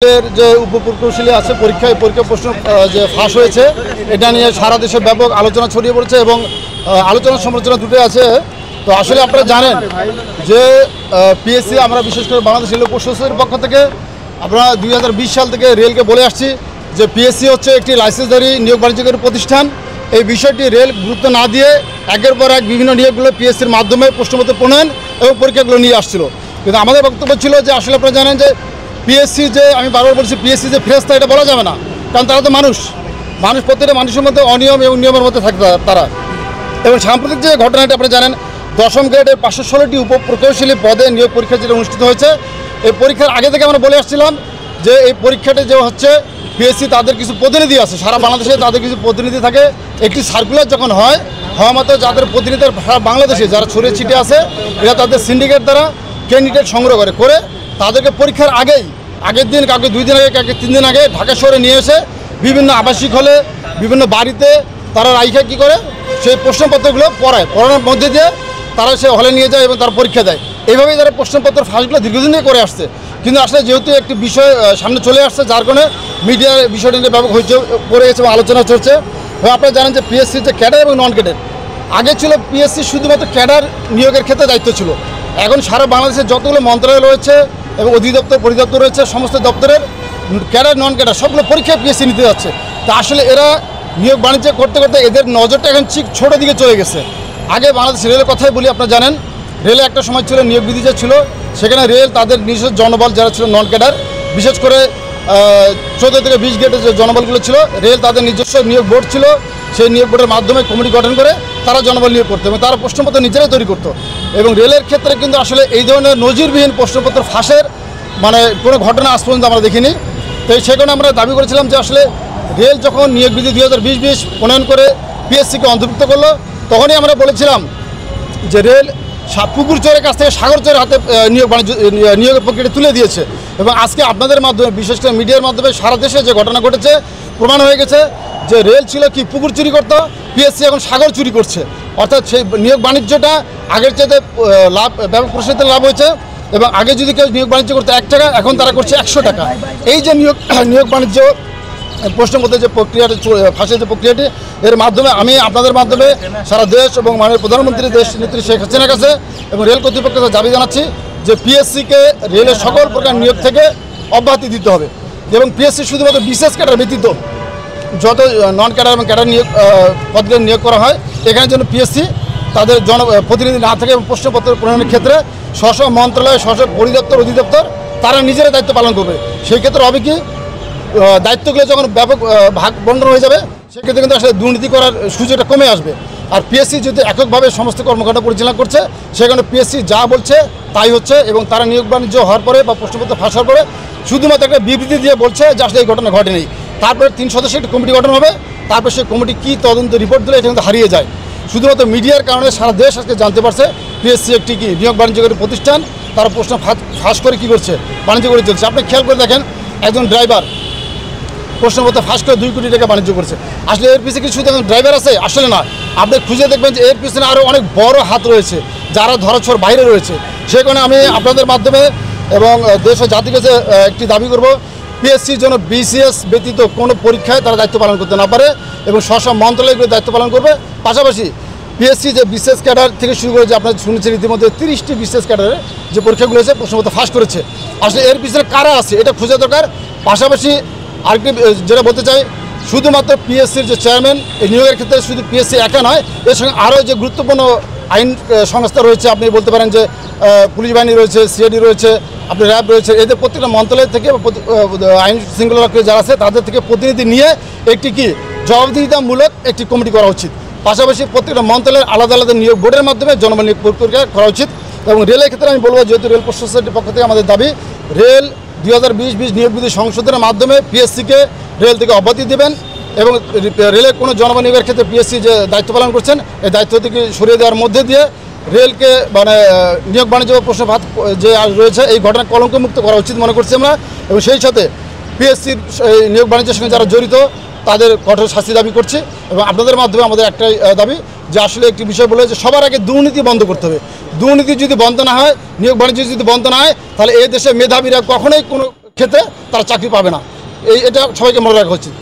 যে উপপ্রকৌশলী আছে পরীক্ষা প্রশ্ন যে ফাঁস হয়েছে এটা নিয়ে সারা দেশে ব্যাপক আলোচনা ছড়িয়ে পড়েছে এবং আলোচনা সমালোচনা দুটোই আছে। তো আসলে আপনারা জানেন যে পিএসসি আমরা বিশেষ করে বাংলাদেশ রেল প্রশাসনের পক্ষ থেকে আমরা 2020 সাল থেকে রেলকে বলে আসছি যে পিএসসি হচ্ছে একটি লাইসেন্সধারী নিয়োগ বাণিজ্যকারী প্রতিষ্ঠান। এই বিষয়টি রেল গুরুত্ব না দিয়ে একের পর এক বিভিন্ন নিয়োগগুলো পিএসসির মাধ্যমে প্রশ্নপত্র প্রণয়ন এবং পরীক্ষাগুলো নিয়ে আসছিল। কিন্তু আমাদের বক্তব্য ছিল যে আসলে আপনারা জানেন যে পিএসসি যে আমি বারবার বলছি পিএসসি যে ফেরেশতা এটা বলা যাবে না, কারণ তারা তো মানুষ প্রত্যেকটা মানুষের মধ্যে অনিয়ম এবং নিয়মের মধ্যে থাকে তারা। এবং সাম্প্রতিক যে ঘটনাটা আপনারা জানেন 10ম গ্রেডের 516টি উপপ্রকৌশলী পদে নিয়োগ পরীক্ষা যেটা অনুষ্ঠিত হয়েছে, এই পরীক্ষার আগে থেকে আমরা বলে আসছিলাম যে এই পরীক্ষাটা যে হচ্ছে পিএসসি তাদের কিছু প্রতিনিধি আছে, সারা বাংলাদেশে তাদের কিছু প্রতিনিধি থাকে। একটি সার্কুলার যখন হওয়া মাত্র যাদের প্রতিনিধি সারা বাংলাদেশে যারা ছড়িয়ে ছিটে আছে এরা তাদের সিন্ডিকেট দ্বারা ক্যান্ডিডেট সংগ্রহ করে তাদেরকে পরীক্ষার আগের দিন কাউকে 2 দিন আগে কাউকে 3 দিন আগে ঢাকা শহরে নিয়ে এসে বিভিন্ন আবাসিক হলে বিভিন্ন বাড়িতে তারা রাইখা কী করে সেই প্রশ্নপত্রগুলো পড়ানোর মধ্যে দিয়ে তারা সে হলে নিয়ে যায় এবং তারা পরীক্ষা দেয়। এইভাবেই তারা প্রশ্নপত্র ফাঁসগুলো দীর্ঘদিন ধরে করে আসছে। কিন্তু আসলে যেহেতু একটি বিষয় সামনে চলে আসছে যার কারণে মিডিয়ার বিষয়টা নিয়ে ব্যাপক হয়েছে করে গেছে এবং আলোচনা চলছে। এবং আপনারা জানেন যে পিএসসির যে ক্যাডার এবং নন ক্যাডার আগে ছিল পিএসসি শুধুমাত্র ক্যাডার নিয়োগের ক্ষেত্রে দায়িত্ব ছিল। এখন সারা বাংলাদেশের যতগুলো মন্ত্রণালয় রয়েছে এবং অধিদপ্তর পরিদপ্তর রয়েছে সমস্ত দপ্তরের ক্যাডার নন ক্যাডার সবগুলো পরীক্ষায় পিএসসি নিতে যাচ্ছে। তা আসলে এরা নিয়োগ বাণিজ্য করতে করতে এদের নজরটা এখন ঠিক ছোটো দিকে চলে গেছে। আগে বাংলাদেশ রেলের কথাই বলি, আপনারা জানেন রেলে একটা সময় ছিল নিয়োগ বিধি যে ছিল সেখানে রেল তাদের নিজস্ব জনবল যারা ছিল নন ক্যাডার, বিশেষ করে 14 থেকে 20 গ্রেডের যে জনবলগুলো ছিল রেল তাদের নিজস্ব নিয়োগ বোর্ড ছিল, সেই নিয়োগ বোর্ডের মাধ্যমে কমিটি গঠন করে তারা জনবল নিয়োগ করতো এবং তারা প্রশ্নপত্র নিজেরাই তৈরি করতো। এবং রেলের ক্ষেত্রে কিন্তু আসলে এই ধরনের নজিরবিহীন প্রশ্নপত্র ফাঁসের কোনো ঘটনা আজ পর্যন্ত আমরা দেখিনি। তো সেই কারণে আমরা দাবি করেছিলাম যে আসলে রেল যখন নিয়োগ বিধি 2020 প্রণয়ন করে পিএসসিকে অন্তর্ভুক্ত করলো তখনই আমরা বলেছিলাম যে রেল পুকুর চোরের কাছ থেকে সাগর চোরের হাতে নিয়োগের প্রক্রিয়াটি তুলে দিয়েছে। এবং আজকে আপনাদের মাধ্যমে বিশেষ করে মিডিয়ার মাধ্যমে সারা দেশে যে ঘটনা ঘটেছে প্রমাণ হয়ে গেছে যে রেল ছিল কি পুকুর চুরি করতো, পিএসসি এখন সাগর চুরি করছে। অর্থাৎ সেই নিয়োগ বাণিজ্যটা আগের চাইতে ব্যাপক প্রসারিত লাভ হয়েছে এবং আগে যদি কেউ নিয়োগ বাণিজ্য করতে 1 টাকা এখন তারা করছে 100 টাকা। এই যে নিয়োগ বাণিজ্য প্রশ্নপত্র যে প্রক্রিয়াটি ফাঁসের যে প্রক্রিয়াটি এর মাধ্যমে আমি আপনাদের মাধ্যমে সারা দেশ এবং মাননীয় প্রধানমন্ত্রী দেশ নেত্রী শেখ হাসিনার কাছে এবং রেল কর্তৃপক্ষের দাবি জানাচ্ছি যে পিএসসিকে রেলের সকল প্রকার নিয়োগ থেকে অব্যাহতি দিতে হবে এবং পিএসসি শুধুমাত্র বিশেষ ক্যাডার ব্যতীত যত নন ক্যাডার এবং ক্যাডার নিয়োগ পদগুলো নিয়োগ করা হয় এখানে যেন পিএসসি তাদের প্রতিনিধি না থাকে এবং প্রশ্নপত্র প্রণয়নের ক্ষেত্রে স্ব মন্ত্রণালয় স্ব পরিদপ্তর অধিদপ্তর তারা নিজেরা দায়িত্ব পালন করবে। সেই ক্ষেত্রে হবে কি দায়িত্বগুলো যখন ব্যাপক ভাগ বন্টন হয়ে যাবে সেক্ষেত্রে কিন্তু আসলে দুর্নীতি করার সুযোগটা কমে আসবে। আর পিএসসি যদি এককভাবে সমস্ত কর্মকাণ্ড পরিচালনা করছে সেখানে পিএসসি যা বলছে তাই হচ্ছে এবং তারা নিয়োগ বাণিজ্য হওয়ার পরে বা প্রশ্নপত্র ফাঁস হওয়ার পরে শুধুমাত্র একটা বিবৃতি দিয়ে বলছে যে আসলে এই ঘটনা ঘটেনি। তারপরে 3 সদস্যের একটা কমিটি গঠন হবে, তারপর সেই কমিটি কী তদন্ত রিপোর্ট দিলে এটা কিন্তু হারিয়ে যায়। শুধুমাত্র মিডিয়ার কারণে সারা দেশ আজকে জানতে পারছে পিএসসি একটি কি নিয়োগ বাণিজ্যকারী প্রতিষ্ঠান, তারা প্রশ্ন ফাঁস করে কী করছে বাণিজ্য করে চলছে। আপনি খেয়াল করে দেখেন একজন ড্রাইভার প্রশ্নপত্র ফাঁস করে 2 কোটি টাকা বাণিজ্য করছে। আসলে এর পিছনে কি শুধু ড্রাইভার আছে? আসলে না, আপনি খুঁজে দেখবেন যে এর পিছনে আরও অনেক বড় হাত রয়েছে যারা ধরাছোঁয়ার বাইরে রয়েছে। সে কারণে আমি আপনাদের মাধ্যমে এবং দেশ ও জাতির কাছে একটি দাবি করব পিএসসির জন্য বিসিএস ব্যতীত কোনো পরীক্ষায় তারা দায়িত্ব পালন করতে না পারে এবং স্ব মন্ত্রণালয়গুলো দায়িত্ব পালন করবে। পাশাপাশি পিএসসি যে বিশেষ ক্যাডার থেকে শুরু করে যে আপনারা শুনেছেন ইতিমধ্যে 30টি বিশেষ ক্যাডারে যে পরীক্ষাগুলো হয়েছে প্রশ্নপত্র ফাঁস করেছে, আসলে এর পিছনে কারা আছে এটা খোঁজা দরকার। পাশাপাশি আরেকটি যেটা বলতে চাই শুধুমাত্র পিএসসির যে চেয়ারম্যান এই নিয়োগের ক্ষেত্রে শুধু পিএসসি একা নয়, এর সঙ্গে আরও যে গুরুত্বপূর্ণ আইন সংস্থা রয়েছে, আপনি বলতে পারেন যে পুলিশ বাহিনী রয়েছে, সিআইডি রয়েছে, আপনি র্যাব রয়েছে, এদের প্রত্যেকটা মন্ত্রণালয় থেকে আইন শৃঙ্খলা রক্ষী যারা আছে তাদের থেকে প্রতিনিধি নিয়ে একটি কি জবাবদিহিতামূলক একটি কমিটি করা উচিত। পাশাপাশি প্রত্যেকটা মন্ত্রণালয়ের আলাদা আলাদা নিয়োগ বোর্ডের মাধ্যমে জনবল নিয়োগ প্রক্রিয়া করা উচিত। এবং রেলের ক্ষেত্রে আমি বলবো যেহেতু রেল প্রশাসনের পক্ষ থেকে আমাদের দাবি রেল 2020 নিয়োগ বিধি সংশোধনের মাধ্যমে পিএসসিকে রেল থেকে অব্যাহতি দেবেন এবং রেলের কোনো জনবল নিয়োগের ক্ষেত্রে পিএসসি যে দায়িত্ব পালন করছেন এই দায়িত্ব থেকে সরিয়ে দেওয়ার মধ্যে দিয়ে রেলকে নিয়োগ বাণিজ্য প্রশ্ন যে রয়েছে এই ঘটনা কলঙ্কমুক্ত করা উচিত মনে করছি আমরা। এবং সেই সাথে পিএসসির নিয়োগ বাণিজ্যের সঙ্গে যারা জড়িত তাদের কঠোর শাস্তি দাবি করছি। এবং আপনাদের মাধ্যমে আমাদের একটাই দাবি যে আসলে একটি বিষয় বলে যে সবার আগে দুর্নীতি বন্ধ করতে হবে। দুর্নীতি যদি বন্ধ না হয়, নিয়োগ বাণিজ্য যদি বন্ধ না হয়, তাহলে এই দেশে মেধাবীরা কখনোই কোনো ক্ষেত্রে তারা চাকরি পাবে না। এটা সবাইকে মনে রাখা উচিত।